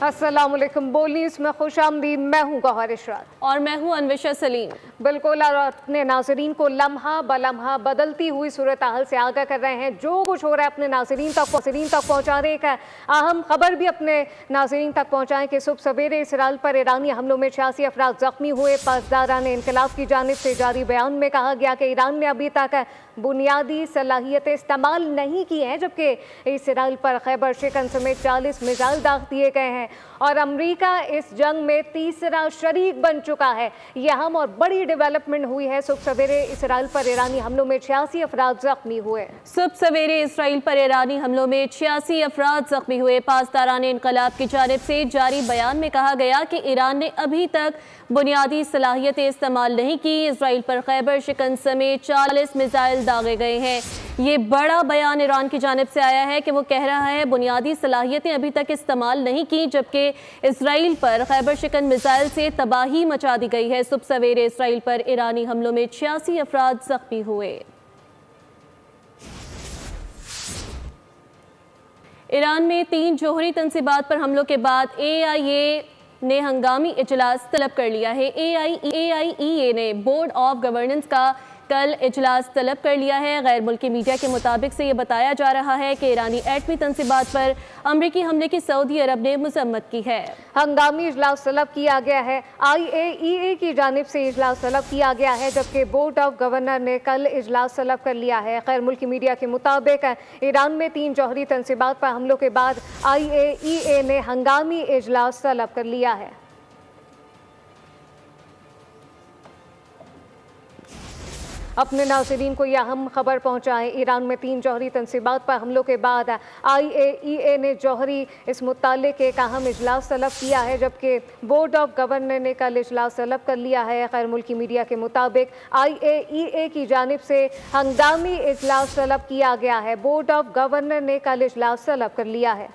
अस्सलामुअलैकुम। बोल न्यूज़ में खुशामदीद। मैं हूँ गौहर इशरात और मैं हूँ अन्वेषा सलीम। बिल्कुल, और अपने नाजरीन को लम्हा बलम्हा बदलती हुई सूरत हाल से आगाह कर रहे हैं। जो कुछ हो रहा है अपने नाजरीन तक पहुँचाने एक अहम खबर भी अपने नाजरीन तक पहुँचाएं कि सुबह सवेरे इसराइल पर ईरानी हमलों में 86 अफराद जख्मी हुए। पासदारान इनकलाब की जानिब से जारी बयान में कहा गया कि ईरान ने अभी तक बुनियादी सलाहियतें इस्तेमाल नहीं की हैं, जबकि इसराइल पर खैबर शिकन समेत 40 मिसाइल दाग दिए गए हैं और अमरीका इस जंग में तीसरा शरीक बन चुका है। यह अहम और बड़ी डेवलपमेंट हुई है। सुबह सवेरे इसराइल पर ईरानी हमलों में 86 अफराद जख्मी हुए। सुबह सवेरे इसराइल पर ईरानी हमलों में 86 अफराद जख्मी हुए। पासदारान इनकलाब की जानिब से जारी बयान में कहा गया कि ईरान ने अभी तक बुनियादी सलाहियतें इस्तेमाल नहीं की। इसराइल पर खैबर शिकन समेत 40 मिसाइल दागे गए हैं। ये बड़ा बयान ईरान की जानिब से आया है कि वो कह रहा है बुनियादी सलाहियतें अभी तक इस्तेमाल नहीं की, जबकि इसराइल पर खैबर शिकन मिसाइल से तबाही मचा दी गई है। सुबह सवेरे इसराइल पर ईरानी हमलों में 86 अफराद जख्मी हुए। ईरान में 3 जोहरी तंसीबात पर हमलों के बाद AIA ने हंगामी इजलास तलब कर लिया है। AIEA ने बोर्ड ऑफ गवर्नेंस का कल इजलास तलब कर लिया है। गैर मुल्की मीडिया के मुताबिक से ये बताया जा रहा है कि ईरानी एटमी तंसीबात पर अमरीकी हमले की सऊदी अरब ने मजम्मत की है। हंगामी इजलास तलब किया गया है। IAEA की जानिब से इजलास तलब किया गया है, जबकि बोर्ड ऑफ गवर्नर ने कल इजलास तलब कर लिया है। गैर मुल्की मीडिया के मुताबिक ईरान में 3 जौहरी तंसीबात पर हमलों के बाद IAEA ने हंगामी इजलास तलब कर लिया है। अपने नाज़रीन को यह अहम खबर पहुँचाएँ। ईरान में 3 जौहरी तंसीबात पर हमलों के बाद IAEA ने जौहरी इस मुतालिक एक अहम इजलास तलब किया है, जबकि बोर्ड ऑफ गवर्नर ने कल इजलास तलब कर लिया है। गैर मुल्की मीडिया के मुताबिक IAEA की जानिब से हंगामी इजलास तलब किया गया है। बोर्ड ऑफ गवर्नर ने कल इजलास तलब कर लिया है।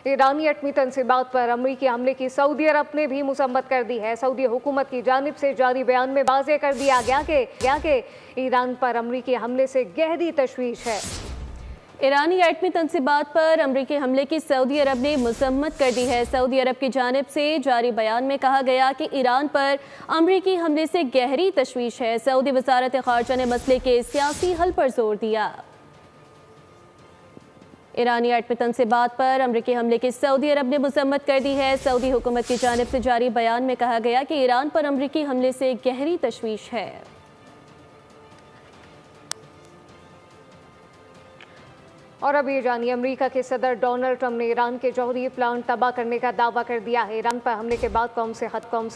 ईरानी एटमी तंसीबात पर अमरीकी हमले की सऊदी अरब ने भी मजम्मत कर दी है। सऊदी हुकूमत की जानिब से जारी बयान में वाज़ेह कर दिया गया कि ईरान पर अमरीकी हमले से गहरी तशवीश है। ईरानी एटमी तंसीबात पर अमरीकी हमले की सऊदी अरब ने मजम्मत कर दी है। सऊदी अरब की जानिब से जारी बयान में कहा गया कि ईरान पर अमरीकी हमले से गहरी तशवीश है। सऊदी वज़ारत ख़ारजा ने मसले के सियासी हल पर जोर दिया। ईरानी एटमी तंसीबात पर अमरीकी हमले की सऊदी अरब ने मजम्मत कर दी है। सऊदी हुकूमत की जानिब से जारी बयान में कहा गया कि ईरान पर अमरीकी हमले से गहरी तशवीश है। और अब ये जानिए, अमेरिका के सदर डोनाल्ड ट्रंप ने ईरान के जौहरी प्लांट तबाह करने का दावा कर दिया है। ईरान पर हमले के बाद कौम से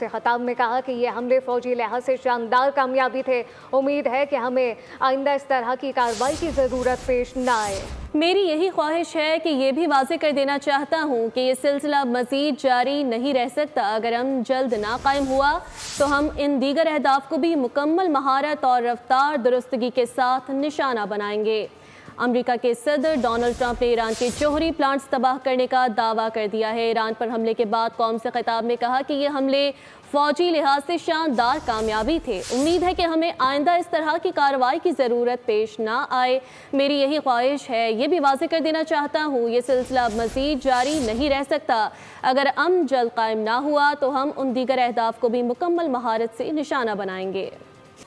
खिताब में कहा कि ये हमले फौजी लिहाज से शानदार कामयाबी थे। उम्मीद है कि हमें आइंदा इस तरह की कार्रवाई की ज़रूरत पेश न आए। मेरी यही ख्वाहिश है कि ये भी वाज़ेह कर देना चाहता हूँ कि ये सिलसिला मज़ीद जारी नहीं रह सकता। अगर हम जल्द ना कायम हुआ तो हम इन दीगर अहदाफ को भी मुकम्मल महारत और रफ्तार दुरुस्तगी के साथ निशाना बनाएंगे। अमेरिका के सदर डोनाल्ड ट्रंप ने ईरान के जौहरी प्लांट्स तबाह करने का दावा कर दिया है। ईरान पर हमले के बाद कौम से खिताब में कहा कि ये हमले फौजी लिहाज से शानदार कामयाबी थे। उम्मीद है कि हमें आइंदा इस तरह की कार्रवाई की ज़रूरत पेश ना आए। मेरी यही ख्वाहिश है। ये भी वाज़ेह कर देना चाहता हूँ, ये सिलसिला मज़ीद जारी नहीं रह सकता। अगर अमन जल्द कायम ना हुआ तो हम उन दीगर अहदाफ को भी मुकम्मल महारत से निशाना बनाएंगे।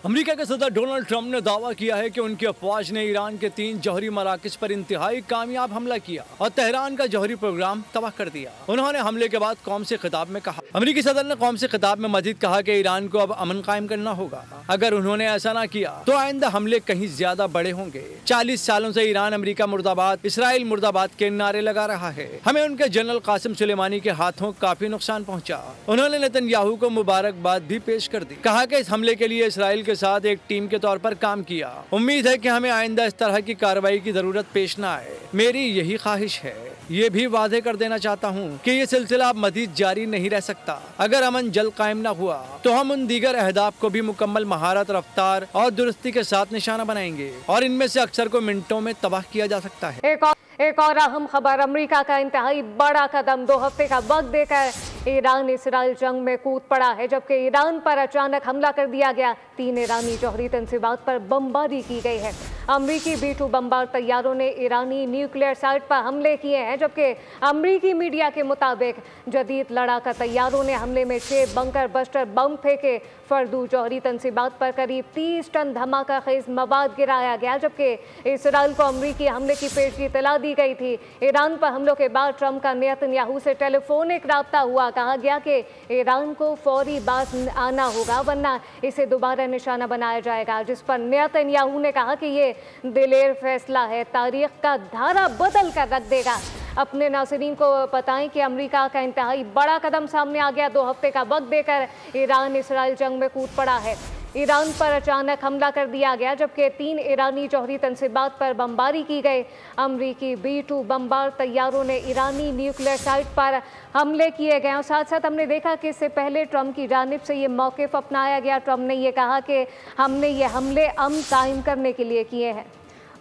अमेरिका के सदर डोनाल्ड ट्रंप ने दावा किया है कि उनकी अफवाज ने ईरान के 3 जौहरी मराकज़ पर इंतहाई कामयाब हमला किया और तेहरान का जौहरी प्रोग्राम तबाह कर दिया। उन्होंने हमले के बाद कौम से खिताब में कहा। अमेरिकी सदर ने कौम से खिताब में मजीद कहा कि ईरान को अब अमन कायम करना होगा। अगर उन्होंने ऐसा ना किया तो आइंदा हमले कहीं ज्यादा बड़े होंगे। 40 सालों से ईरान अमेरिका मुर्दाबाद, इसराइल मुर्दाबाद के नारे लगा रहा है। हमें उनके जनरल कासिम सुलेमानी के हाथों काफी नुकसान पहुँचा। उन्होंने नेतन्याहू को मुबारकबाद भी पेश कर दी। कहा कि इस हमले के लिए इसराइल के साथ एक टीम के तौर पर काम किया। उम्मीद है कि हमें आइंदा इस तरह की कार्रवाई की जरूरत पेश न आए। मेरी यही ख्वाहिश है। ये भी वादे कर देना चाहता हूँ कि ये सिलसिला अब मजीद जारी नहीं रह सकता। अगर अमन जल्द कायम न हुआ तो हम उन दीगर अहदाफ को भी मुकम्मल महारत, रफ्तार और दुरुस्ती के साथ निशाना बनाएंगे और इनमें से अक्सर को मिनटों में तबाह किया जा सकता है। एक और अहम खबर, अमेरिका का इंतहाई बड़ा कदम 2 हफ्ते का वक्त देकर ईरान इसराइल जंग में कूद पड़ा है, जबकि ईरान पर अचानक हमला कर दिया गया। 3 ईरानी जौहरी तंसीबात पर बमबारी की गई है। अमरीकी B-2 बमबार तैयारों ने ईरानी न्यूक्लियर साइट पर हमले किए हैं, जबकि अमरीकी मीडिया के मुताबिक जदीद लड़ाका तैयारों ने हमले में 6 बंकर बस्टर बम फेंके। फर्दू जौहरी तंसीबात पर करीब 30 टन धमाका खेज मवाद गिराया गया, जबकि इसराइल को अमरीकी हमले की पेशगी इतला दी गई थी। ईरान पर हमलों के बाद ट्रंप का नेतन्याहू से टेलीफोनिक राब्ता हुआ। कहा गया कि ईरान को फौरी बाज आना होगा, वरना इसे दोबारा निशाना बनाया जाएगा, जिस पर नेतन्याहू ने कहा कि ये दिलेर फैसला है, तारीख का धारा बदल कर रख देगा। अपने नाज़रीन को बताएं कि अमेरिका का इंतहाई बड़ा कदम सामने आ गया। 2 हफ्ते का वक्त देकर ईरान इसराइल जंग में कूद पड़ा है। ईरान पर अचानक हमला कर दिया गया, जबकि 3 ईरानी जौहरी तंसीबात पर बमबारी की गई। अमरीकी B-2 बमबार तैयारों ने ईरानी न्यूक्लियर साइट पर हमले किए गए और साथ साथ हमने देखा कि इससे पहले ट्रंप की जानिब से ये मौक़िफ़ अपनाया गया। ट्रंप ने ये कहा कि हमने ये हमले अमन कायम करने के लिए किए हैं।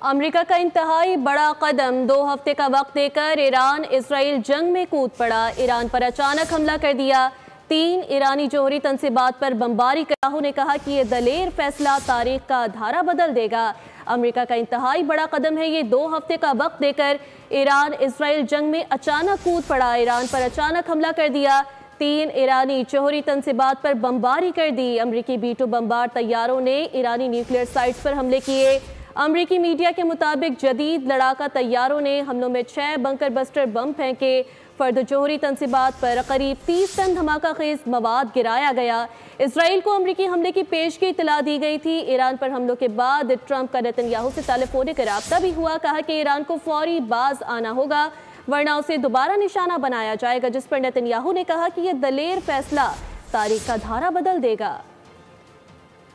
अमेरिका का इंतहाई बड़ा कदम, 2 हफ्ते का वक्त देकर ईरान इसराइल जंग में कूद पड़ा। ईरान पर अचानक हमला कर दिया। 3 ईरानी जौहरी तंसीबात पर बमबारी कराहू ने कहा कि ये दलेर फैसला तारीख का धारा बदल देगा। अमेरिका का इंतहाई बड़ा कदम है ये, 2 हफ्ते का वक्त देकर ईरान इसराइल जंग में अचानक कूद पड़ा। ईरान पर अचानक हमला कर दिया। 3 ईरानी जौहरी तंसीबात पर बमबारी कर दी। अमरीकी B-2 बमबार तैयारों ने ईरानी न्यूक्लियर साइट्स पर हमले किए। अमरीकी मीडिया के मुताबिक जदीद लड़ाका तैयारों ने हमलों में 6 बंकर बस्टर बम फेंके। फर्द जौहरी तंसीबात पर करीब 30 टन धमाका खेज मवाद गिराया गया। इसराइल को अमरीकी हमले की पेशगी इतला दी गई थी। ईरान पर हमलों के बाद ट्रंप का नेतन्याहू से टेलीफोनिक राब्ता भी हुआ। कहा कि ईरान को फौरी बाज आना होगा, वरना उसे दोबारा निशाना बनाया जाएगा, जिस पर नेतन्याहू ने कहा कि यह दलेर फैसला तारीख का धारा बदल देगा।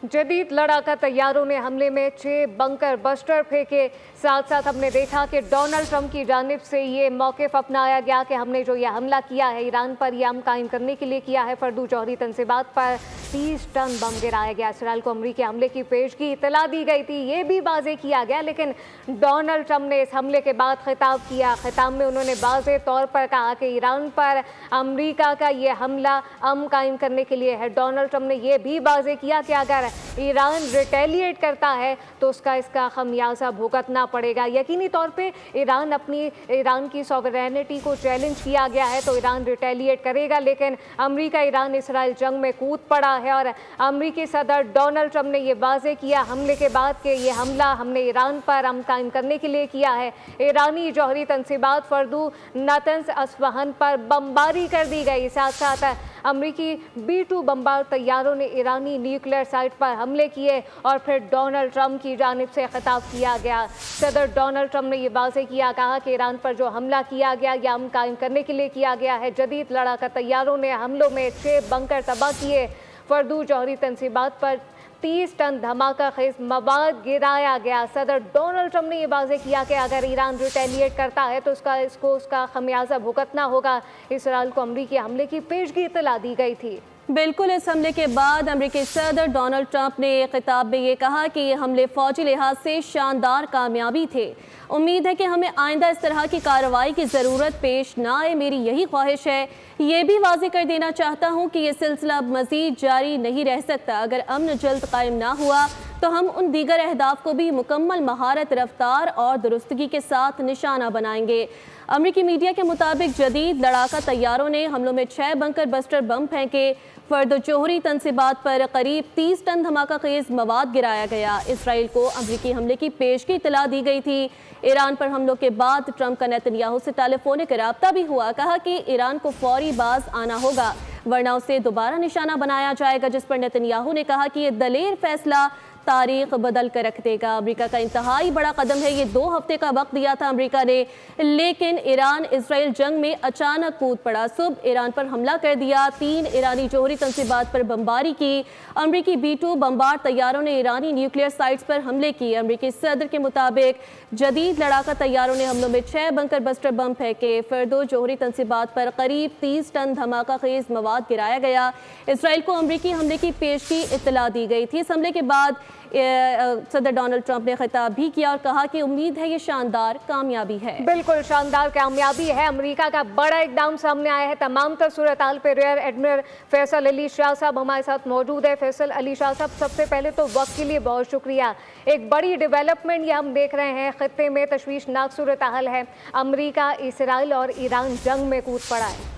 जदीद लड़ाका तैयारों ने हमले में 6 बंकर बस्टर फेंके। साथ साथ हमने देखा कि डोनाल्ड ट्रंप की जानिब से ये मौक़िफ़ अपनाया गया कि हमने जो ये हमला किया है ईरान पर, यह अमन कायम करने के लिए किया है। फर्दू जौहरी तंसीबात पर 30 टन बम गिराया गया। इसराइल को अमरीकी हमले की पेशगी इतला दी गई थी, ये भी वाज़ेह किया गया। लेकिन डोनाल्ड ट्रंप ने इस हमले के बाद खिताब किया। खिताब में उन्होंने वाज़ेह तौर पर कहा कि ईरान पर अमरीका का ये हमला अमन कायम करने के लिए है। डोनाल्ड ट्रंप ने यह भी वाज़ेह किया कि अगर ईरान रिटेलिएट करता है तो इसका खमियाजा भुगतना पड़ेगा। यकीनी तौर पे ईरान की सॉवरेनिटी को चैलेंज किया गया है तो ईरान रिटेलिएट करेगा। लेकिन अमेरिका ईरान इसराइल जंग में कूद पड़ा है और अमेरिकी सदर डोनाल्ड ट्रंप ने यह वाज़ेह किया हमले के बाद कि ये हमला हमने ईरान पर अमन कायम करने के लिए किया है। ईरानी जौहरी तंसीबात फर्दू नातंस अस्फहान पर बमबारी कर दी गई। साथ साथ अमरीकी B-2 बमबार तैयारों ने ईरानी न्यूक्लियर साइट पर हमले किए और फिर डोनाल्ड ट्रंप की जानिब से खिताब किया गया। सदर डोनाल्ड ट्रंप ने यह वाज़ेह किया, कहा कि ईरान पर जो हमला किया गया यह अमन कायम करने के लिए किया गया है। जदीद लड़ाका तैयारों ने हमलों में 6 बंकर तबाह किए। फर्दू जौहरी तंसीबात पर 30 टन धमाका खेज मवाद गिराया गया। सदर डोनाल्ड ट्रंप ने यह वाज़ेह किया कि अगर ईरान रिटेलिएट करता है तो उसका खमियाजा भुगतना होगा। इसराइल को अमरीकी हमले की पेशगी इतला दी गई थी। बिल्कुल, इस हमले के बाद अमेरिकी सदर डोनाल्ड ट्रंप ने खिताब में ये कहा कि ये हमले फौजी लिहाज से शानदार कामयाबी थे। उम्मीद है कि हमें आइंदा इस तरह की कार्रवाई की ज़रूरत पेश ना आए। मेरी यही ख्वाहिश है। ये भी वाज़ेह कर देना चाहता हूँ कि ये सिलसिला मज़ीद जारी नहीं रह सकता। अगर अमन जल्द कायम ना हुआ तो हम उन दीगर अहदाफ को भी मुकम्मल महारत, रफ्तार और दुरुस्तगी के साथ निशाना बनाएंगे। अमरीकी मीडिया के मुताबिक जदीद लड़ाका तैयारों ने हमलों में 6 बंकर बस्टर बम फेंके। फर्द जौहरी तंसीबात पर करीब 30 टन धमाका खेज मवाद गिराया गया। इसराइल को अमरीकी हमले की पेशगी इतला दी गई थी। ईरान पर हमलों के बाद ट्रंप का नेतन्याहू से टेलीफोनिक राब्ता भी हुआ। कहा कि ईरान को फौरी बाज आना होगा, वरना उसे दोबारा निशाना बनाया जाएगा, जिस पर नेतन्याहू ने कहा कि यह दलेर फैसला तारीख बदल कर रख देगा। अमेरिका का इंतहाई बड़ा कदम है ये। 2 हफ्ते का वक्त दिया था अमेरिका ने, लेकिन ईरान इसराइल जंग में अचानक कूद पड़ा। सुबह ईरान पर हमला कर दिया। 3 ईरानी जौहरी तंसीबात पर बमबारी की। अमरीकी B-2 बमबार तैयारों ने ईरानी न्यूक्लियर साइट्स पर हमले किए। अमरीकी सदर के मुताबिक जदीद लड़ाका तैयारों ने हमलों में 6 बंकर बस्टर बम फेंके। फर्दो जौहरी तंसीबात पर करीब 30 टन धमाका खेज मवाद गिराया गया। इसराइल को अमरीकी हमले की पेशगी इतला दी गई थी। इस हमले के बाद सदर डोनाल्ड ट्रंप ने खिताब भी किया और कहा कि उम्मीद है ये शानदार कामयाबी है। बिल्कुल शानदार कामयाबी है। अमेरिका का बड़ा इकदाम सामने आया है। तमाम तर सूरत-हाल पे रियर एडमिरल फैसल अली शाह साहब हमारे साथ मौजूद है। फैसल अली शाह साहब, सबसे पहले तो वक्त के लिए बहुत शुक्रिया। एक बड़ी डेवलपमेंट ये हम देख रहे हैं, खित्ते में तशवीशनाक सूरत-हाल है। अमेरिका, इसराइल और ईरान जंग में कूद पड़ा है।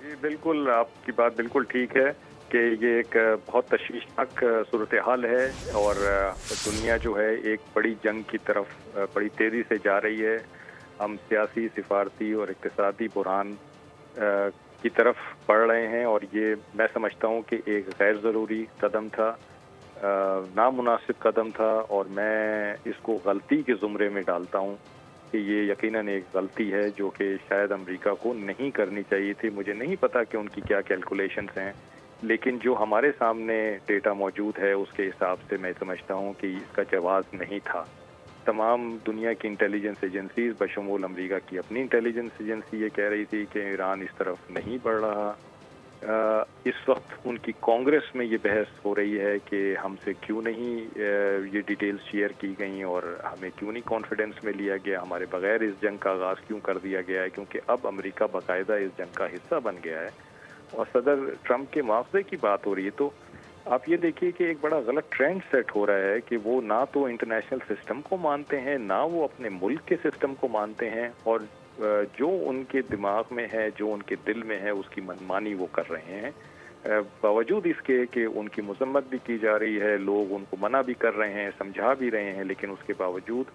जी बिल्कुल, आपकी बात बिल्कुल ठीक है कि ये एक बहुत तशवीशनाक सूरत हाल है और दुनिया जो है एक बड़ी जंग की तरफ बड़ी तेज़ी से जा रही है। हम सियासी, सिफारती और इक़्तिसादी बुरहान की तरफ बढ़ रहे हैं और ये मैं समझता हूँ कि एक गैर ज़रूरी कदम था, नामुनासिब कदम था और मैं इसको गलती के ज़ुमरे में डालता हूँ कि ये यकीनन एक गलती है जो कि शायद अमेरिका को नहीं करनी चाहिए थी। मुझे नहीं पता कि उनकी क्या कैलकुलेशंस हैं, लेकिन जो हमारे सामने डेटा मौजूद है उसके हिसाब से मैं समझता हूँ कि इसका जवाब नहीं था। तमाम दुनिया की इंटेलिजेंस एजेंसीज बशमूल अमेरिका की अपनी इंटेलिजेंस एजेंसी ये कह रही थी कि ईरान इस तरफ नहीं बढ़ रहा। इस वक्त उनकी कांग्रेस में ये बहस हो रही है कि हमसे क्यों नहीं ये डिटेल्स शेयर की गई और हमें क्यों नहीं कॉन्फिडेंस में लिया गया, हमारे बगैर इस जंग का आगाज़ क्यों कर दिया गया है, क्योंकि अब अमेरिका बाकायदा इस जंग का हिस्सा बन गया है और सदर ट्रंप के मुआवजे की बात हो रही है। तो आप ये देखिए कि एक बड़ा गलत ट्रेंड सेट हो रहा है कि वो ना तो इंटरनेशनल सिस्टम को मानते हैं, ना वो अपने मुल्क के सिस्टम को मानते हैं और जो उनके दिमाग में है, जो उनके दिल में है, उसकी मनमानी वो कर रहे हैं। बावजूद इसके कि उनकी मजम्मत भी की जा रही है, लोग उनको मना भी कर रहे हैं, समझा भी रहे हैं, लेकिन उसके बावजूद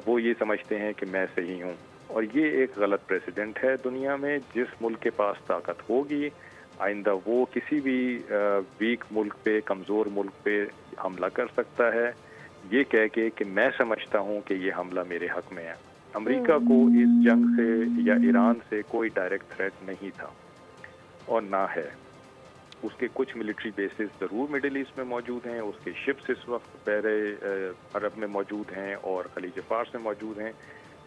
वो ये समझते हैं कि मैं सही हूँ और ये एक गलत प्रेसिडेंट है दुनिया में। जिस मुल्क के पास ताकत होगी आइंदा वो किसी भी वीक मुल्क पे, कमज़ोर मुल्क पे हमला कर सकता है, ये कह के कि मैं समझता हूँ कि ये हमला मेरे हक में है। अमेरिका को इस जंग से या ईरान से कोई डायरेक्ट थ्रेट नहीं था और ना है। उसके कुछ मिलिट्री बेसिस ज़रूर मिडिल ईस्ट में मौजूद हैं, उसके शिप्स इस वक्त बहरे अरब में मौजूद हैं और खलीज फारस में मौजूद हैं।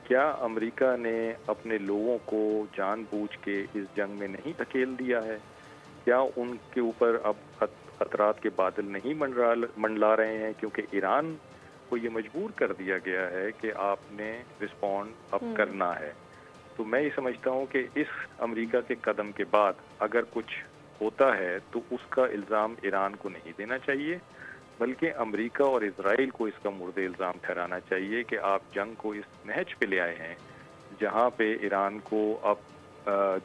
क्या अमेरिका ने अपने लोगों को जानबूझ के इस जंग में नहीं धकेल दिया है? क्या उनके ऊपर अब खतरात के बादल नहीं मंडला रहे हैं क्योंकि ईरान को ये मजबूर कर दिया गया है कि आपने रिस्पॉन्ड अब करना है? तो मैं ये समझता हूँ कि इस अमेरिका के कदम के बाद अगर कुछ होता है तो उसका इल्ज़ाम ईरान को नहीं देना चाहिए, बल्कि अमेरिका और इजराइल को इसका मुर्दे इल्ज़ाम ठहराना चाहिए कि आप जंग को इस नहज पे ले आए हैं जहाँ पे ईरान को अब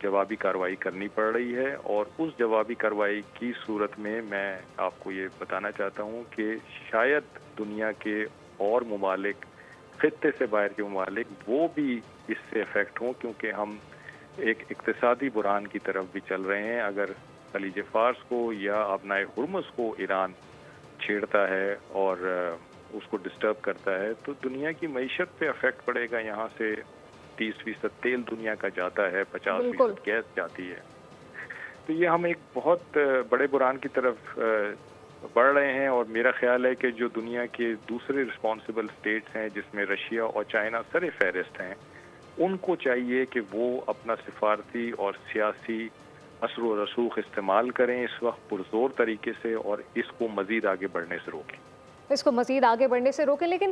जवाबी कार्रवाई करनी पड़ रही है। और उस जवाबी कार्रवाई की सूरत में मैं आपको ये बताना चाहता हूँ कि शायद दुनिया के और ममालिक, खित्ते से बाहर के ममालिक, वो भी इससे अफेक्ट हों क्योंकि हम एक इक्तिसादी बुरहान की तरफ भी चल रहे हैं। अगर खलीज फारस को या अपनाए हुर्मुज़ को ईरान छेड़ता है और उसको डिस्टर्ब करता है तो दुनिया की मईशत पे अफेक्ट पड़ेगा। यहाँ से 30% तेल दुनिया का जाता है, 50% गैस जाती है। तो ये हम एक बहुत बड़े बुरान की तरफ बढ़ रहे हैं और मेरा ख्याल है कि जो दुनिया के दूसरे रिस्पॉन्सिबल स्टेट्स हैं जिसमें रशिया और चाइना सर फहरिस्त हैं, उनको चाहिए कि वो अपना सिफारती और सियासी असर व रसूख इस्तेमाल करें इस वक्त पुरजोर तरीके से और इसको मज़ीद आगे बढ़ने से रोकें। लेकिन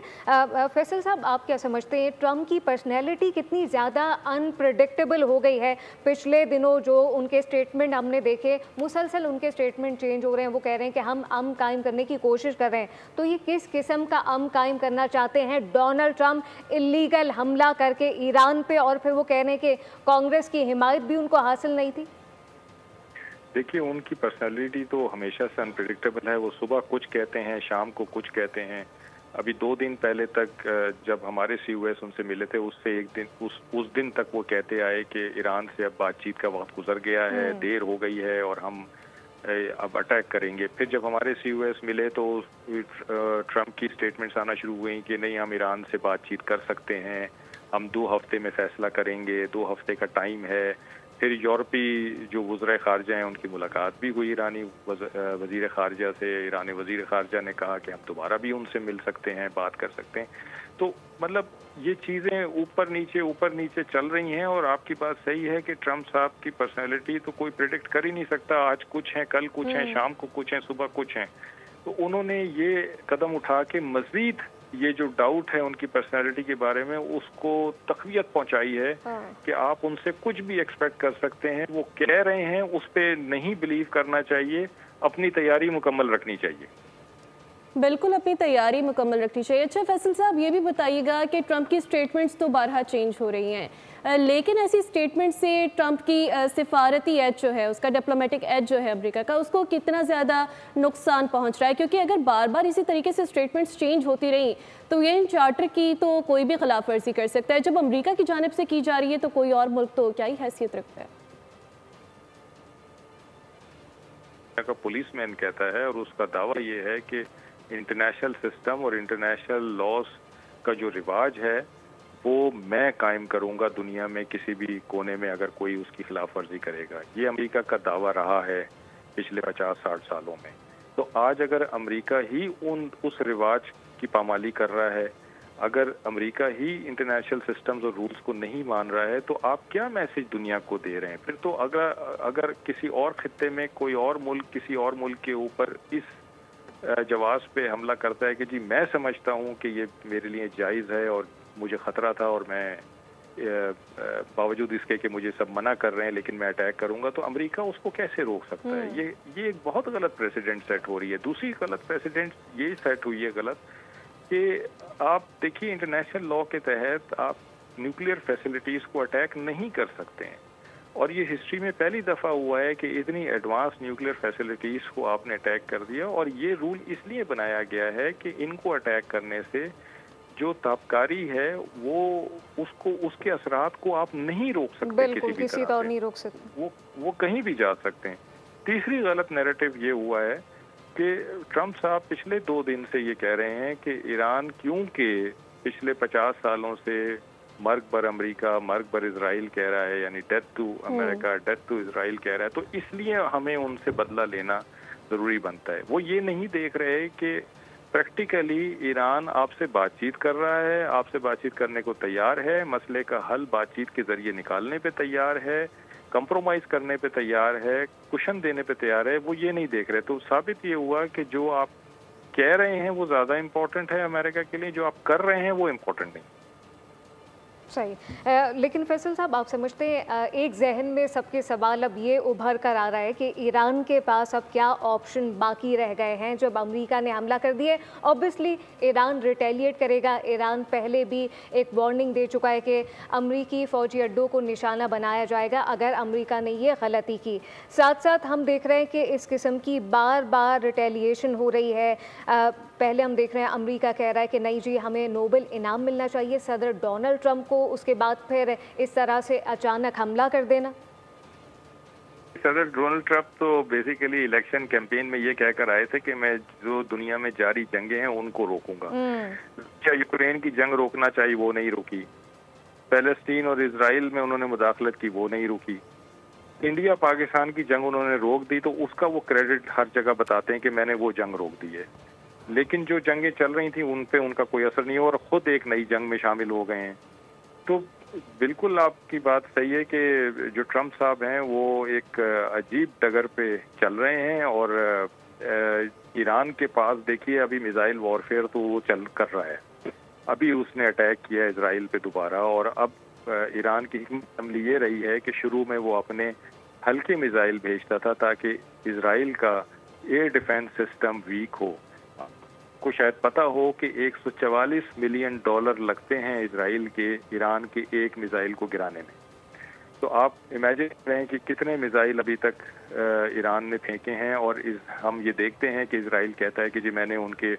फैसल साहब, आप क्या समझते हैं, ट्रंप की पर्सनैलिटी कितनी ज़्यादा अनप्रेडिक्टेबल हो गई है? पिछले दिनों जो उनके स्टेटमेंट हमने देखे, मुसलसल उनके स्टेटमेंट चेंज हो रहे हैं। वो कह रहे हैं कि हम अमन कायम करने की कोशिश कर रहे हैं। तो ये किस किस्म का अमन कायम करना चाहते हैं डोनाल्ड ट्रंप इलीगल हमला करके ईरान पे, और फिर वो कह रहे हैं कि कांग्रेस की हिमायत भी उनको हासिल नहीं थी? देखिए, उनकी पर्सनालिटी तो हमेशा से अनप्रेडिक्टेबल है। वो सुबह कुछ कहते हैं, शाम को कुछ कहते हैं। अभी 2 दिन पहले तक जब हमारे COS उनसे मिले थे, उससे एक दिन उस दिन तक वो कहते आए कि ईरान से अब बातचीत का वक्त गुजर गया है, देर हो गई है और हम अब अटैक करेंगे। फिर जब हमारे COS मिले तो ट्रंप की स्टेटमेंट्स आना शुरू हुई कि नहीं, हम ईरान से बातचीत कर सकते हैं, हम 2 हफ्ते में फैसला करेंगे, 2 हफ्ते का टाइम है। फिर यूरोपी जो वज़ीर ख़ारजा हैं उनकी मुलाकात भी हुई ईरानी वज़ीर ख़ारजा से। ईरानी वज़ीर ख़ारजा ने कहा कि हम दोबारा भी उनसे मिल सकते हैं, बात कर सकते हैं। तो मतलब ये चीज़ें ऊपर नीचे चल रही हैं और आपकी बात सही है कि ट्रंप साहब की पर्सनैलिटी तो कोई प्रेडिक्ट कर ही नहीं सकता। आज कुछ हैं, कल कुछ हैं, शाम को कुछ हैं, सुबह कुछ हैं। तो उन्होंने ये कदम उठा के मजीद ये जो डाउट है उनकी पर्सनैलिटी के बारे में उसको तक़वियत पहुंचाई है कि आप उनसे कुछ भी एक्सपेक्ट कर सकते हैं, वो कह रहे हैं उस पर नहीं बिलीव करना चाहिए, अपनी तैयारी मुकम्मल रखनी चाहिए। बिल्कुल अपनी तैयारी मुकम्मल रखनी चाहिए। अच्छा फैसल साहब, ये भी बताइएगा कि ट्रंप की स्टेटमेंट्स तो बारहा चेंज हो रही हैं, लेकिन ऐसी स्टेटमेंट से ट्रंप की सिफारती एज जो है, उसका डिप्लोमेटिक एज जो है अमेरिका का, उसको कितना ज़्यादा नुकसान पहुंच रहा है? क्योंकि अगर बार बार इसी तरीके से स्टेटमेंट्स चेंज होती रही तो ये चार्टर की तो कोई भी खिलाफ वर्जी कर सकता है। जब अमेरिका की जानिब से की जा रही है तो कोई और मुल्क तो क्या ही हैसियत रखता है? का पुलिसमैन कहता है और उसका दावा ये है कि इंटरनेशनल सिस्टम और इंटरनेशनल लॉज का जो रिवाज है वो मैं कायम करूंगा दुनिया में किसी भी कोने में अगर कोई उसकी खिलाफ वर्जी करेगा। ये अमेरिका का दावा रहा है पिछले 50-60 सालों में। तो आज अगर अमेरिका ही उस रिवाज की पामाली कर रहा है, अगर अमेरिका ही इंटरनेशनल सिस्टम्स और रूल्स को नहीं मान रहा है, तो आप क्या मैसेज दुनिया को दे रहे हैं? फिर तो अगर किसी और खित्ते में कोई और मुल्क किसी और मुल्क के ऊपर इस जवाब पे हमला करता है कि जी मैं समझता हूँ कि ये मेरे लिए जायज़ है और मुझे ख़तरा था और मैं बावजूद इसके कि मुझे सब मना कर रहे हैं लेकिन मैं अटैक करूंगा, तो अमेरिका उसको कैसे रोक सकता है? ये एक बहुत गलत प्रेसिडेंट सेट हो रही है। दूसरी गलत प्रेसिडेंट ये सेट हुई है गलत कि आप देखिए इंटरनेशनल लॉ के तहत आप न्यूक्लियर फैसिलिटीज़ को अटैक नहीं कर सकते हैं, और ये हिस्ट्री में पहली दफ़ा हुआ है कि इतनी एडवांस न्यूक्लियर फैसिलिटीज़ को आपने अटैक कर दिया। और ये रूल इसलिए बनाया गया है कि इनको अटैक करने से जो ताबकारी है वो उसको उसके असरात को आप नहीं रोक सकते, किसी तरह नहीं रोक सकते, वो कहीं भी जा सकते हैं। तीसरी गलत नैरेटिव ये हुआ है कि ट्रंप साहब पिछले 2 दिन से ये कह रहे हैं कि ईरान क्योंकि पिछले 50 सालों से मर्ग बर अमेरिका मर्ग बर इजराइल कह रहा है, यानी death to America death to Israel कह रहा है, तो इसलिए हमें उनसे बदला लेना जरूरी बनता है। वो ये नहीं देख रहे कि प्रैक्टिकली ईरान आपसे बातचीत कर रहा है, आपसे बातचीत करने को तैयार है, मसले का हल बातचीत के जरिए निकालने पे तैयार है, कंप्रोमाइज करने पे तैयार है, कुशन देने पे तैयार है। वो ये नहीं देख रहे। तो साबित ये हुआ कि जो आप कह रहे हैं वो ज़्यादा इम्पोर्टेंट है अमेरिका के लिए, जो आप कर रहे हैं वो इम्पोर्टेंट नहीं। सही। लेकिन फैसल साहब, आप समझते हैं एक जहन में सबके सवाल अब ये उभर कर आ रहा है कि ईरान के पास अब क्या ऑप्शन बाकी रह गए हैं जब अमेरिका ने हमला कर दिया है? ऑब्वियसली ईरान रिटेलिएट करेगा। ईरान पहले भी एक वार्निंग दे चुका है कि अमेरिकी फ़ौजी अड्डों को निशाना बनाया जाएगा अगर अमेरिका ने ये गलती की। साथ साथ हम देख रहे हैं कि इस किस्म की बार बार रिटेलिएशन हो रही है। पहले हम देख रहे हैं अमेरिका कह रहा है कि नहीं जी हमें नोबेल इनाम मिलना चाहिए सदर डोनाल्ड ट्रंप को, उसके बाद फिर इस तरह से अचानक हमला कर देना। सदर डोनाल्ड ट्रंप तो बेसिकली इलेक्शन कैंपेन में ये कहकर आए थे कि मैं जो दुनिया में जारी जंगे हैं उनको रोकूंगा। क्या यूक्रेन की जंग रोकना चाहिए, वो नहीं रोकी। पैलेस्टीन और इजराइल में उन्होंने मुदाखलत की, वो नहीं रोकी। इंडिया पाकिस्तान की जंग उन्होंने रोक दी, तो उसका वो क्रेडिट हर जगह बताते हैं कि मैंने वो जंग रोक दी है। लेकिन जो जंगें चल रही थी उन पे उनका कोई असर नहीं हुआ और खुद एक नई जंग में शामिल हो गए हैं। तो बिल्कुल आपकी बात सही है कि जो ट्रंप साहब हैं वो एक अजीब डगर पे चल रहे हैं। और ईरान के पास देखिए अभी मिसाइल वॉरफेयर तो वो चल कर रहा है। अभी उसने अटैक किया इजराइल पे दोबारा, और अब ईरान की अमली ये रही है कि शुरू में वो अपने हल्के मिसाइल भेजता था ताकि इजराइल का एयर डिफेंस सिस्टम वीक हो। को शायद पता हो कि 144 मिलियन डॉलर लगते हैं इजराइल के ईरान के एक मिसाइल को गिराने में। तो आप इमेजिन करें कि कितने मिसाइल अभी तक ईरान ने फेंके हैं। और हम ये देखते हैं कि इजराइल कहता है कि जी मैंने उनके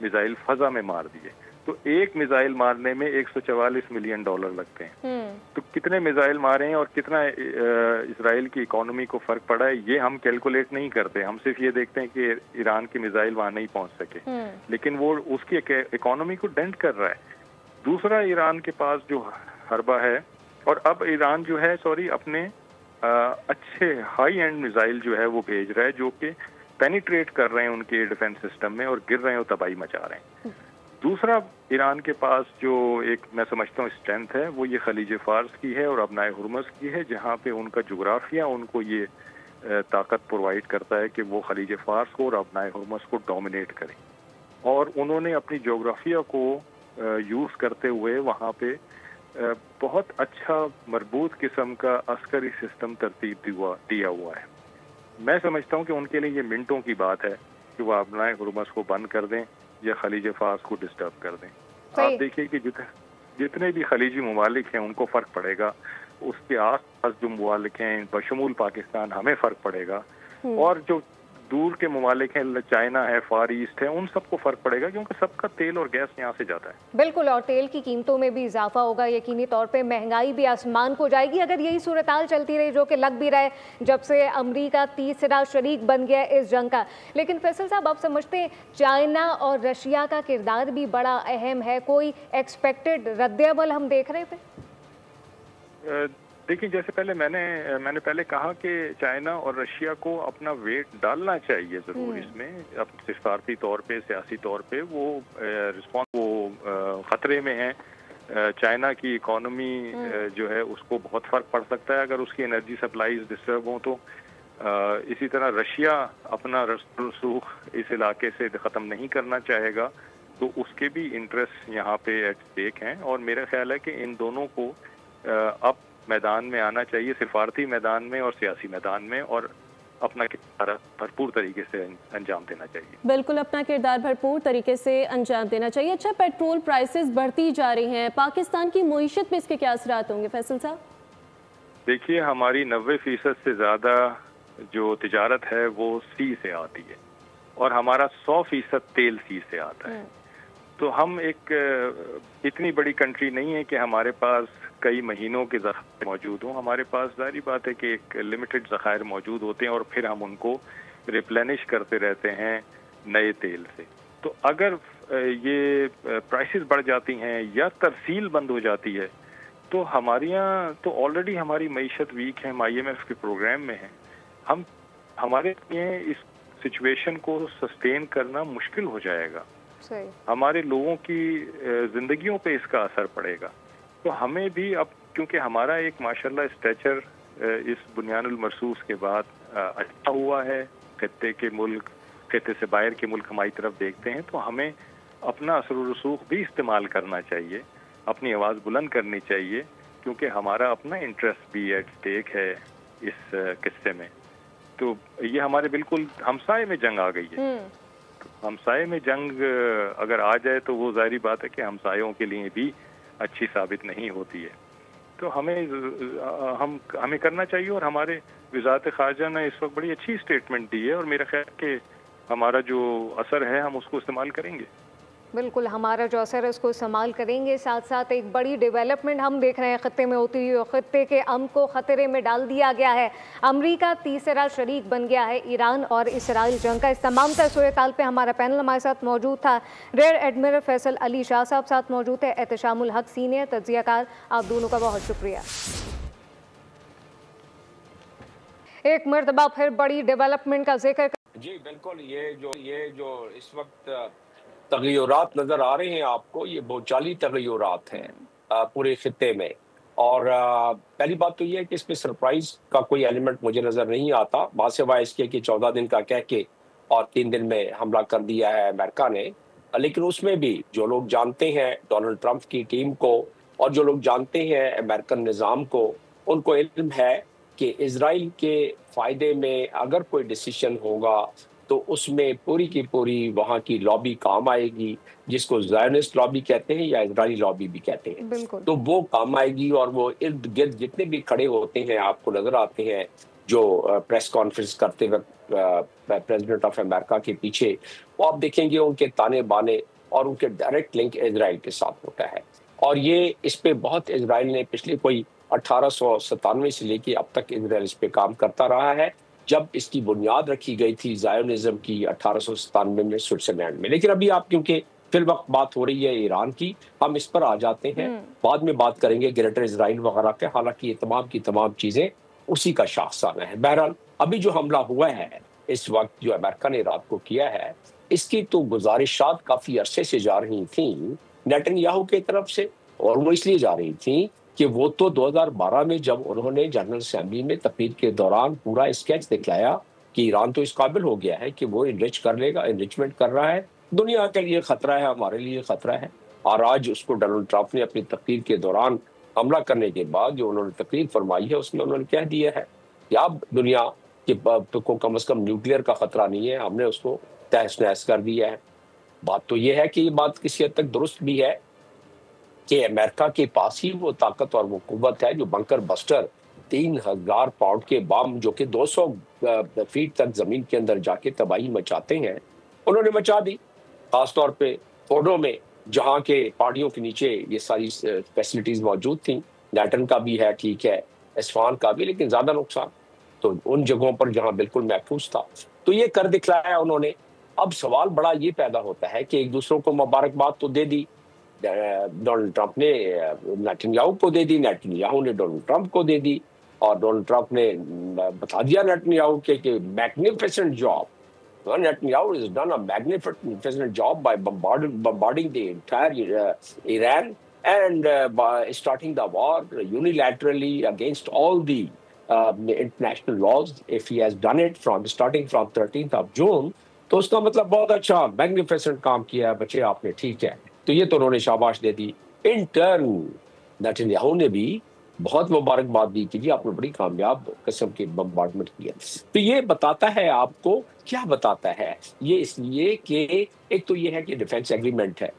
मिसाइल फजा में मार दिए। तो एक मिसाइल मारने में 144 मिलियन डॉलर लगते हैं। तो कितने मिसाइल मारे हैं और कितना इजराइल की इकोनॉमी को फर्क पड़ा है ये हम कैलकुलेट नहीं करते। हम सिर्फ ये देखते हैं कि ईरान के मिसाइल वहां नहीं पहुंच सके, लेकिन वो उसकी इकोनॉमी को डेंट कर रहा है। दूसरा, ईरान के पास जो हरबा है, और अब ईरान जो है अपने अच्छे हाई एंड मिसाइल जो है वो भेज रहा है जो कि पेनिट्रेट कर रहे हैं उनके डिफेंस सिस्टम में और गिर रहे हैं और तबाही मचा रहे हैं। दूसरा, ईरान के पास जो एक मैं समझता हूँ स्ट्रेंथ है वो ये खलीज फार्स की है और अपनाए हुर्मस की है, जहाँ पे उनका जोग्राफिया उनको ये ताकत प्रोवाइड करता है कि वो खलीज फार्स को और अपनाए हुर्मुज़ को डोमिनेट करें। और उन्होंने अपनी जोग्राफिया को यूज़ करते हुए वहाँ पे बहुत अच्छा मजबूत किस्म का अस्करी सिस्टम तरतीब दिया हुआ है। मैं समझता हूँ कि उनके लिए ये मिनटों की बात है कि वह अपनाए हुर्मुज़ को बंद कर दें या खलीज फार्स को डिस्टर्ब कर दें। आप देखिए कि जितने भी खलीजी ममालिक हैं उनको फ़र्क पड़ेगा, उसके आस पास जो ममालिक हैं बशमूल पाकिस्तान हमें फ़र्क पड़ेगा, और जो दूर के ममालिक हैं, चाइना है, फार ईस्ट है, उन सबको फ़र्क पड़ेगा क्योंकि सबका तेल और गैस यहाँ से जाता है। बिल्कुल, और तेल की कीमतों में भी इजाफा होगा, यकीनी तौर पे महंगाई भी आसमान को जाएगी अगर यही सूरत हाल चलती रही, जो कि लग भी रहा है जब से अमेरिका तीसरा शरीक बन गया इस जंग का। लेकिन फैसल साहब, आप समझते हैं चाइना और रशिया का किरदार भी बड़ा अहम है? कोई एक्सपेक्टेड रद्द-ए-अमल हम देख रहे थे? देखिए, जैसे पहले मैंने पहले कहा कि चाइना और रशिया को अपना वेट डालना चाहिए ज़रूर इसमें, अब सिफारती तौर पे, सियासी तौर पे वो ख़तरे में है। चाइना की इकॉनमी जो है उसको बहुत फ़र्क पड़ सकता है अगर उसकी एनर्जी सप्लाईज डिस्टर्ब हों तो। इसी तरह रशिया अपना रसूख इस इलाके से ख़त्म नहीं करना चाहेगा, तो उसके भी इंटरेस्ट यहाँ पे एट स्टेक हैं। और मेरा ख्याल है कि इन दोनों को अब मैदान में आना चाहिए, सिफारती मैदान में और सियासी मैदान में, और अपना किरदार भरपूर तरीके से अंजाम देना चाहिए। बिल्कुल, अपना किरदार भरपूर तरीके से अंजाम देना चाहिए। अच्छा, पेट्रोल प्राइसेस बढ़ती जा रही हैं, पाकिस्तान की मईशत पे इसके क्या असरात होंगे फैसल साहब? देखिए, हमारी 90% से ज़्यादा जो तिजारत है वो सी से आती है और हमारा 100% तेल सी से आता है। तो हम एक इतनी बड़ी कंट्री नहीं है कि हमारे पास कई महीनों के ज़खायर मौजूद हों। हमारे पास जाहिर बात है कि एक लिमिटेड ज़खायर मौजूद होते हैं और फिर हम उनको रिप्लेनिश करते रहते हैं नए तेल से। तो अगर ये प्राइसेस बढ़ जाती हैं या तरसील बंद हो जाती है तो हमारे यहाँ तो ऑलरेडी हमारी मईशत वीक है, हम IMF के प्रोग्राम में हैं, हमारे लिए इस सिचुएशन को सस्टेन करना मुश्किल हो जाएगा। हमारे लोगों की जिंदगियों पे इसका असर पड़ेगा। तो हमें भी अब, क्योंकि हमारा एक माशाल्लाह स्ट्रेचर इस बुनियानुल मरसूस के बाद अच्छा हुआ है, खत्ते से बाहर के मुल्क हमारी तरफ देखते हैं, तो हमें अपना असर व रसूख भी इस्तेमाल करना चाहिए, अपनी आवाज़ बुलंद करनी चाहिए, क्योंकि हमारा अपना इंटरेस्ट भी एट स्टेक है इस किस्से में। तो ये हमारे बिल्कुल हमसाये में जंग आ गई है। हमसाये में जंग अगर आ जाए तो वो जाहिर बात है कि हमसायों के लिए भी अच्छी साबित नहीं होती है। तो हमें करना चाहिए, और हमारे वज़ारत ख़ारजा ने इस वक्त बड़ी अच्छी स्टेटमेंट दी है और मेरा ख्याल है कि हमारा जो असर है हम उसको इस्तेमाल करेंगे। बिल्कुल, हमारा जो असर है उसको इस्तेमाल करेंगे। साथ साथ एक बड़ी डेवलपमेंट हम देख रहे हैं खत्ते में होती हुई, खत्ते के अमन को खतरे में डाल दिया गया है। अमेरिका तीसरा शरीक बन गया है ईरान और इसराइल जंग का। इस तमाम तर सूरत-ए-हाल पे हमारा पैनल हमारे साथ मौजूद था। रियर एडमिरल फैसल अली शाह साहब साथ मौजूद है, एहतशामुल हक सीनियर तज्ज़ियाकार, आप दोनों का बहुत शुक्रिया। एक मरतबा फिर बड़ी डेवलपमेंट का जिक्र। जी बिल्कुल, ये जो इस वक्त तग़य्युरात नज़र आ रहे हैं आपको, ये बोचाली तग़य्युरात हैं पूरे खित्ते में। और पहली बात तो ये है कि इसमें सरप्राइज़ का कोई एलिमेंट मुझे नज़र नहीं आता, बासिवाय इसके कि 14 दिन का कह के और 3 दिन में हमला कर दिया है अमेरिका ने। लेकिन उसमें भी जो लोग जानते हैं डोनाल्ड ट्रंप की टीम को और जो लोग जानते हैं अमेरिकन निज़ाम को, उनको इल्म है कि इजराइल के फ़ायदे में अगर कोई डिसीजन होगा तो उसमें पूरी की पूरी वहाँ की लॉबी काम आएगी, जिसको ज़ायनिस्ट लॉबी कहते हैं या इजरायली लॉबी भी कहते हैं। तो वो काम आएगी और वो इर्द गिर्द जितने भी खड़े होते हैं आपको नजर आते हैं जो प्रेस कॉन्फ्रेंस करते वक्त प्रेसिडेंट ऑफ अमेरिका के पीछे, वो आप देखेंगे उनके ताने बाने और उनके डायरेक्ट लिंक इजराइल के साथ होता है। और ये इस पे बहुत इजराइल ने पिछले कोई 1897 से लेके अब तक इजराइल इस पे काम करता रहा है, जब इसकी बुनियाद रखी गई थी ज़ायोनिज़्म की 1897 में स्विट्जरलैंड में। लेकिन अभी आप क्योंकि फिल वक्त बात हो रही है ईरान की, हम इस पर आ जाते हैं, बाद में बात करेंगे ग्रेटर इजराइल वगैरह के। हालांकि ये तमाम की तमाम चीज़ें उसी का शाखसाना है। बहरहाल अभी जो हमला हुआ है इस वक्त जो अमेरिका ने रात को किया है, इसकी तो गुजारिशात काफ़ी अरसे से जा रही थी नेतन्याहू की तरफ से, और वो इसलिए जा रही थी कि वो तो 2012 में जब उन्होंने जनरल असेंबली में तकरीर के दौरान पूरा स्केच दिखलाया कि ईरान तो इस काबिल हो गया है कि वो इनरिच कर लेगा, इनरिचमेंट कर रहा है, दुनिया के लिए खतरा है, हमारे लिए खतरा है। और आज उसको डोनाल्ड ट्रंप ने अपनी तकरीर के दौरान हमला करने के बाद जो उन्होंने तकरीर फरमाई है उसमें उन्होंने कह दिया है कि अब दुनिया को कम से कम न्यूक्लियर का खतरा नहीं है, हमने उसको तहस नहस कर दिया है। बात तो ये है कि ये बात किसी हद तक दुरुस्त भी है कि अमेरिका के पास ही वो ताकत और वो कुव्वत है जो बंकर बस्टर 3000 पाउंड के बम जो कि 200 फीट तक जमीन के अंदर जाके तबाही मचाते हैं, उन्होंने मचा दी। खासतौर पे फोर्डो में जहाँ के पहाड़ियों के नीचे ये सारी फैसिलिटीज मौजूद थी, नैटन का भी है, ठीक है, इस्फहान का भी, लेकिन ज्यादा नुकसान तो उन जगहों पर जहाँ बिल्कुल महफूज था। तो ये कर दिखलाया उन्होंने। अब सवाल बड़ा ये पैदा होता है कि एक दूसरों को मुबारकबाद तो दे दी, डोनाल्ड ट्रंप ने नेतन्याहू को दे दी, नेतन्याहू ने डोनाल्ड ट्रंप को दे दी, और डोनाल्ड ट्रंप ने बता दिया नेतन्याहू के magnificent job, Netanyahu has done a magnificent job by bombarding the entire Iran and by starting the war unilaterally against all the international laws. If he has done it starting from 13th of June, तो उसका मतलब बहुत अच्छा magnificent काम किया है बच्चे आपने, ठीक है। तो ये तो उन्होंने शाबाश दे दी। इन टर्न नेतन्याहू ने भी बहुत मुबारकबाद दी कि जी आपने बड़ी कामयाब किस्म की बम्बार्डमेंट किया। तो ये बताता है आपको, क्या बताता है ये, इसलिए कि एक तो ये है कि डिफेंस एग्रीमेंट है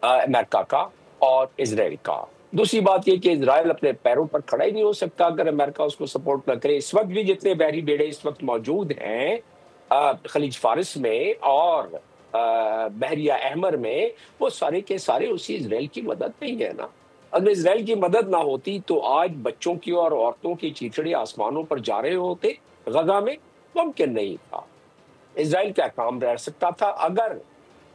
अमेरिका का और इजराइल का। दूसरी बात ये कि इजराइल अपने पैरों पर खड़ा ही नहीं हो सकता अगर अमेरिका उसको सपोर्ट न करे। इस वक्त भी जितने बहरी बेड़े इस वक्त मौजूद हैं खलीज फारिस में और बहरिया अहमर में, वो सारे के सारे उसी इजराइल की मदद में ही है ना। अगर इजराइल की मदद ना होती तो आज बच्चों की और औरतों की चीथड़े आसमानों पर जा रहे होते गजा में, मुमकिन नहीं था। इजराइल क्या काम रह सकता था अगर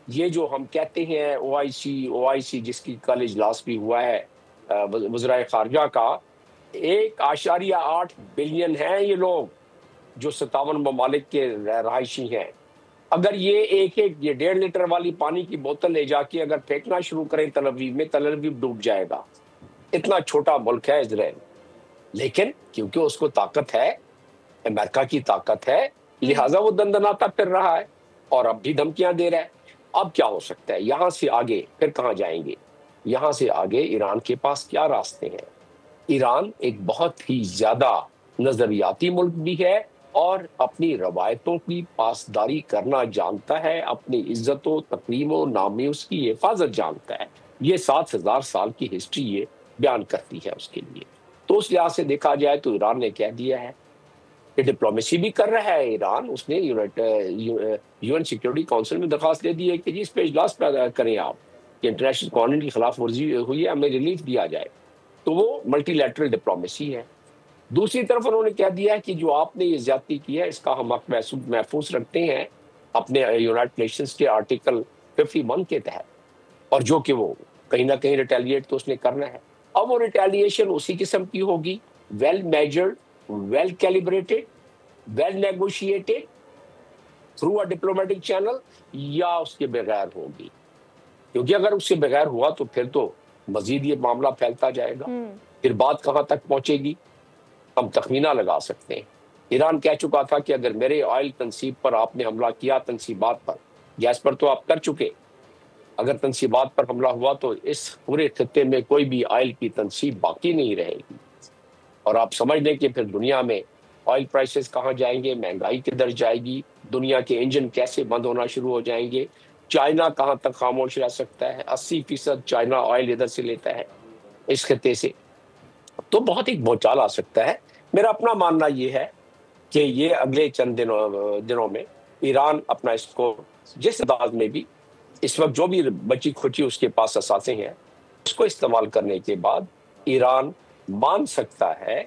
ये जो हम कहते हैं ओआईसी जिसकी कल इजलास भी हुआ है वज़राए खारजा का, 1.8 बिलियन हैं ये लोग जो 57 ममालिक के रहायशी हैं। अगर ये एक 1.5 लीटर वाली पानी की बोतल ले जाके अगर फेंकना शुरू करें तल अवीव में, तल अवीव डूब जाएगा। इतना छोटा मुल्क है इजराइल, लेकिन क्योंकि उसको ताकत है, अमेरिका की ताकत है, लिहाजा वो दंदनाता फिर रहा है और अब भी धमकियां दे रहा है। अब क्या हो सकता है यहां से आगे, फिर कहां जाएंगे? यहां से आगे ईरान के पास क्या रास्ते हैं? ईरान एक बहुत ही ज्यादा नजरियाती मुल्क भी है और अपनी रवायतों की पासदारी करना जानता है, अपनी इज्जतों तकरीमों नामी उसकी हिफाजत जानता है। ये 7000 साल की हिस्ट्री ये बयान करती है उसके लिए। तो उस लिहाज से देखा जाए तो ईरान ने कह दिया है कि डिप्लोमेसी भी कर रहा है ईरान। उसने यूएन सिक्योरिटी काउंसिल में दरखास्त दे दी है कि जी इस पे इजलास पैदा करें आप कि इंटरनेशनल कानून की खिलाफ वर्जी हुई है, हमें रिलीफ दिया जाए। तो वो मल्टीलैटरल डिप्लोमेसी है। दूसरी तरफ उन्होंने कह दिया है कि जो आपने ये ज्यादती की है इसका हम हक महफूज रखते हैं अपने यूनाइटेड नेशंस के आर्टिकल 51 के तहत, और जो कि वो कहीं ना कहीं रिटेलिएट तो उसने करना है। अब वो रिटेलिएशन उसी किस्म की होगी, well measured, well calibrated, well negotiated through a diplomatic channel, या उसके बगैर होगी। क्योंकि अगर उससे बगैर हुआ तो फिर तो मजीद ये मामला फैलता जाएगा, फिर बात कहां तक पहुंचेगी हम तखमीना लगा सकते हैं। ईरान कह चुका था कि अगर मेरे ऑयल तनसीब पर आपने हमला किया, तनसीबात पर, गैस पर तो आप कर चुके, अगर तनसीबात पर हमला हुआ तो इस पूरे खत्ते में कोई भी ऑयल की तनसीब बाकी नहीं रहेगी। और आप समझ लें कि फिर दुनिया में ऑयल प्राइसेस कहाँ जाएंगे, महंगाई किधर जाएगी, दुनिया के इंजन कैसे बंद होना शुरू हो जाएंगे, चाइना कहाँ तक खामोश रह सकता है। 80% चाइना ऑयल इधर से लेता है इस खत्ते से, तो बहुत एक भूचाल आ सकता है। मेरा अपना मानना ये है कि ये अगले चंद दिनों में ईरान अपना इसको जिस अंदाज में भी इस वक्त जो भी बची खुची उसके पास असासे हैं उसको इस्तेमाल करने के बाद ईरान मान सकता है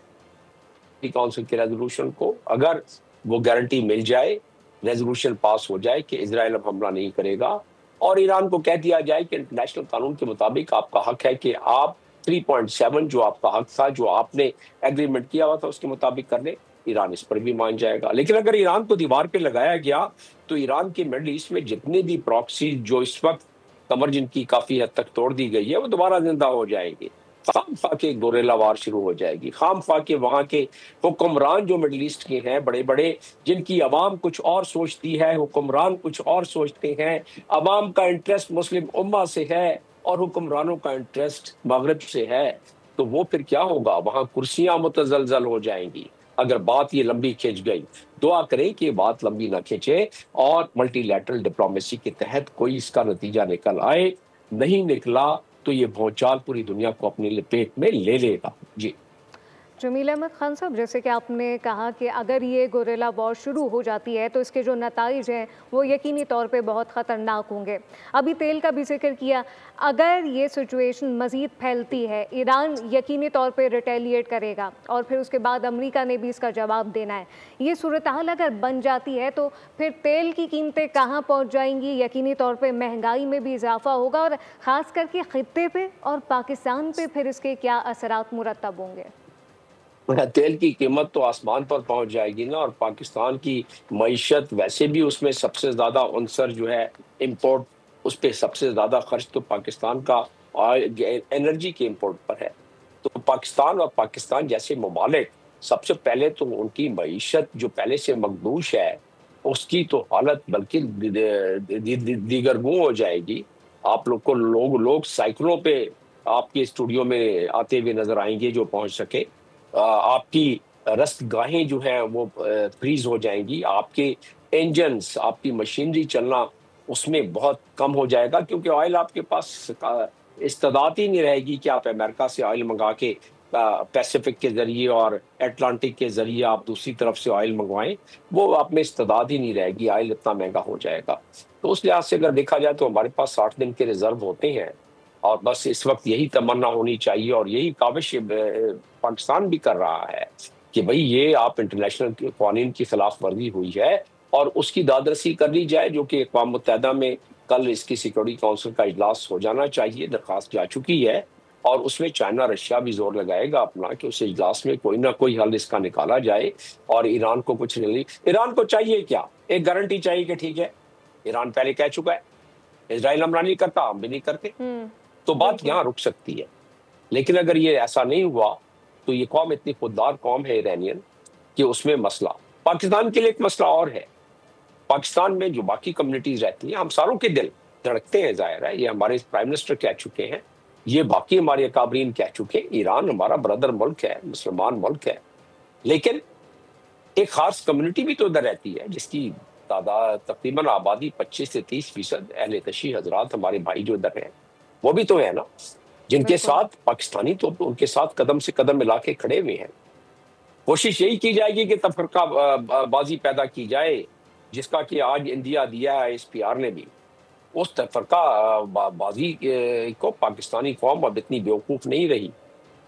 काउंसिल के रेजोल्यूशन को, अगर वो गारंटी मिल जाए, रेजोल्यूशन पास हो जाए कि इजराइल अब हमला नहीं करेगा, और ईरान को कह दिया जाए कि इंटरनेशनल कानून के मुताबिक आपका हक है कि आप 3.7 जो आपका हक था, जो आपने एग्रीमेंट किया हुआ था उसके मुताबिक कर ले, ईरान इस पर भी मान जाएगा। लेकिन अगर ईरान को दीवार पे लगाया गया तो ईरान के मिडल ईस्ट में जितने भी प्रॉक्सी जो इस वक्त कमर जिनकी काफी हद तक तोड़ दी गई है वो दोबारा जिंदा हो जाएंगे। खाम खा के गोरेला वार शुरू हो जाएगी, खाम खा के वहाँ के हुक्मरान जो मिडल ईस्ट के हैं बड़े बड़े, जिनकी अवाम कुछ और सोचती है, हुक्मरान कुछ और सोचते हैं, अवाम का इंटरेस्ट मुस्लिम उम्मा से है और हुक्मरानों का इंटरेस्ट मगरब से है, तो वो फिर क्या होगा, वहाँ कुर्सियां मुतजलजल हो जाएंगी अगर बात ये लंबी खिंच गई। दुआ करें कि ये बात लंबी ना खिंचे और मल्टीलैटरल डिप्लोमेसी के तहत कोई इसका नतीजा निकल आए। नहीं निकला तो ये भौचाल पूरी दुनिया को अपने लपेट में ले लेगा। जी जमील अहमद खान साहब, जैसे कि आपने कहा कि अगर ये गोरेला वॉर शुरू हो जाती है तो इसके जो नताइज हैं वो यकीनी तौर पे बहुत ख़तरनाक होंगे। अभी तेल का भी जिक्र किया, अगर ये सिचुएशन मज़ीद फैलती है, ईरान यकीनी तौर पे रिटेलिएट करेगा और फिर उसके बाद अमेरिका ने भी इसका जवाब देना है। ये सूरत हाल अगर बन जाती है तो फिर तेल की कीमतें कहाँ पहुँच जाएंगी, यकीनी तौर पर महंगाई में भी इजाफा होगा और ख़ास करके ख़ित्ते पे और पाकिस्तान पे फिर इसके क्या असरात मुरतब होंगे? तेल की कीमत तो आसमान पर पहुंच जाएगी ना, और पाकिस्तान की मईशत वैसे भी उसमें सबसे ज्यादा अंसर जो है इंपोर्ट, उस पर सबसे ज्यादा खर्च तो पाकिस्तान का एनर्जी के इंपोर्ट पर है। तो पाकिस्तान और पाकिस्तान जैसे ममालिक सबसे पहले तो उनकी मईशत जो पहले से मकदूश है उसकी तो हालत बल्कि दीगरगुं हो जाएगी। आप लोग को लोग साइकिलों पे आपके स्टूडियो में आते हुए नजर आएंगे जो पहुंच सके। आपकी रस्तगाहें जो है वो फ्रीज हो जाएंगी, आपके इंजन्स, आपकी मशीनरी चलना उसमें बहुत कम हो जाएगा, क्योंकि ऑयल आपके पास इस्तेदाद ही नहीं रहेगी कि आप अमेरिका से ऑयल मंगा के पैसिफिक के जरिए और अटलांटिक के जरिए आप दूसरी तरफ से ऑयल मंगवाएं। वो आप में इस्तेदाद ही नहीं रहेगी, ऑयल इतना महंगा हो जाएगा। तो उस लिहाज से अगर देखा जाए तो हमारे पास 60 दिन के रिजर्व होते हैं और बस इस वक्त यही तमन्ना होनी चाहिए और यही काविश पाकिस्तान भी कर रहा है कि भाई ये आप इंटरनेशनल कानून की खिलाफ वर्जी हुई है और उसकी दादरसी कर ली जाए, जो कि अक़वाम मुत्तहिदा में कल इसकी सिक्योरिटी काउंसिल का इजलास हो जाना चाहिए, दरख्वास्त जा चुकी है और उसमें चाइना रशिया भी जोर लगाएगा अपना कि उस इजलास में कोई ना कोई हल इसका निकाला जाए और ईरान को कुछ रिलीफ। ईरान को चाहिए क्या, एक गारंटी चाहिए कि ठीक है, ईरान पहले कह चुका है इजराइल हमला नहीं करता, हम भी नहीं करते, तो बात यहाँ रुक सकती है। लेकिन अगर ये ऐसा नहीं हुआ तो ये कौम इतनी खुददार कौम है ईरानियन कि उसमें मसला, पाकिस्तान के लिए एक मसला और है। पाकिस्तान में जो बाकी कम्युनिटीज रहती हैं, हम सारों के दिल धड़कते हैं, जाहिर है, ये हमारे प्राइम मिनिस्टर कह चुके हैं, ये बाकी हमारे अकाबरीन कह चुके हैं, ईरान हमारा ब्रदर मुल्क है, मुसलमान मुल्क है, लेकिन एक खास कम्युनिटी भी तो इधर रहती है जिसकी तादाद तकरीबन आबादी 25 से 30% अहले तशी हजरात हमारे भाई जो इधर हैं वो भी तो है ना, जिनके साथ पाकिस्तानी तो उनके साथ कदम से कदम मिला के खड़े हुए हैं। कोशिश यही की जाएगी कि तफरका बाजी पैदा की जाए, जिसका कि आज इंडिया दिया है ISPR ने भी। उस तफरका बाजी को पाकिस्तानी कौम अब इतनी बेवकूफ नहीं रही,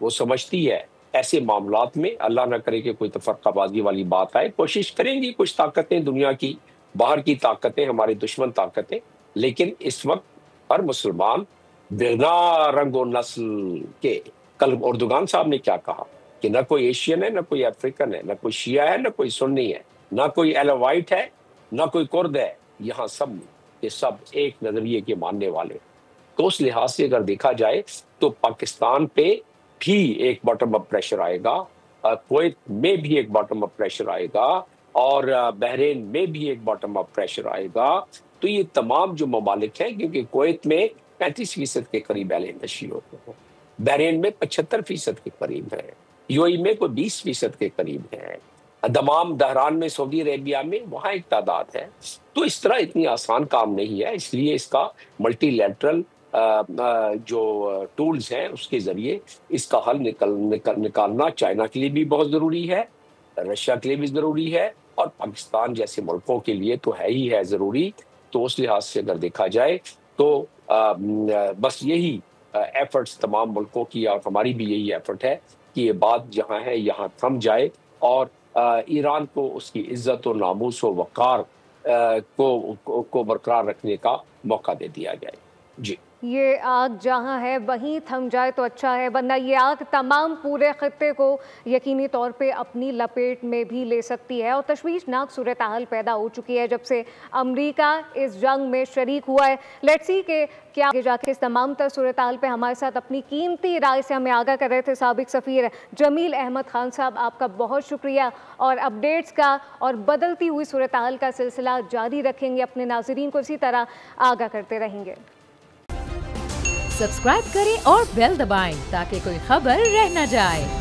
वो समझती है ऐसे मामलात में अल्लाह ना करे कि कोई तफरका बाजी वाली बात आए। कोशिश करेंगी कुछ ताकतें दुनिया की, बाहर की ताकतें, हमारे दुश्मन ताकतें, लेकिन इस वक्त हर मुसलमान बिना रंग और नस्ल के, कल उर्दुगान साहब ने क्या कहा कि ना कोई एशियन है, ना कोई अफ्रीकन है, ना कोई शिया है, ना कोई सुन्नी है, ना कोई एलावाइट है, ना कोई कुर्द है, यहाँ सब ये सब एक नजरिए के मानने वाले। तो उस लिहाज से अगर देखा जाए तो पाकिस्तान पे भी एक बॉटम अप प्रेशर आएगा, कुवैत में भी एक बॉटम अप प्रेशर आएगा और बहरीन में भी एक बॉटम अप प्रेशर आएगा। तो ये तमाम जो ममालिक हैं, क्योंकि कुवैत में 35% के करीब अहले नशी होते हैं, बहरीन में 75% के करीब है, UAE में कोई 20% के करीब है, दमाम दहरान में सऊदी अरेबिया में वहाँ एक तादाद है। तो इस तरह इतनी आसान काम नहीं है, इसलिए इसका मल्टीलैटरल जो टूल्स हैं उसके जरिए इसका हल निकालना चाइना के लिए भी बहुत ज़रूरी है, रशिया के लिए भी ज़रूरी है और पाकिस्तान जैसे मुल्कों के लिए तो है ही है ज़रूरी। तो उस लिहाज से अगर देखा जाए तो बस यही एफर्ट्स तमाम मुल्कों की और हमारी भी यही एफर्ट है कि ये बात जहाँ है यहाँ थम जाए और ईरान को उसकी इज्जत और नामूस और वक़ार को बरकरार रखने का मौका दे दिया जाए। जी। ये आग जहां है वहीं थम जाए तो अच्छा है, वरना ये आग तमाम पूरे खित्ते को यकीनी तौर पे अपनी लपेट में भी ले सकती है। और तशवीशनाक सूरत हाल पैदा हो चुकी है जब से अमेरिका इस जंग में शरीक हुआ है। लेट्स सी के क्या आगे जाके इस तमाम तर सूरत हाल पे हमारे साथ अपनी कीमती राय से हमें आगाह कर रहे थे साबिक सफ़ीर जमील अहमद खान साहब, आपका बहुत शुक्रिया। और अपडेट्स का और बदलती हुई सूरत हाल का सिलसिला जारी रखेंगे, अपने नाज़रीन को इसी तरह आगाह करते रहेंगे। सब्सक्राइब करें और बेल दबाएं ताकि कोई खबर रह न जाए।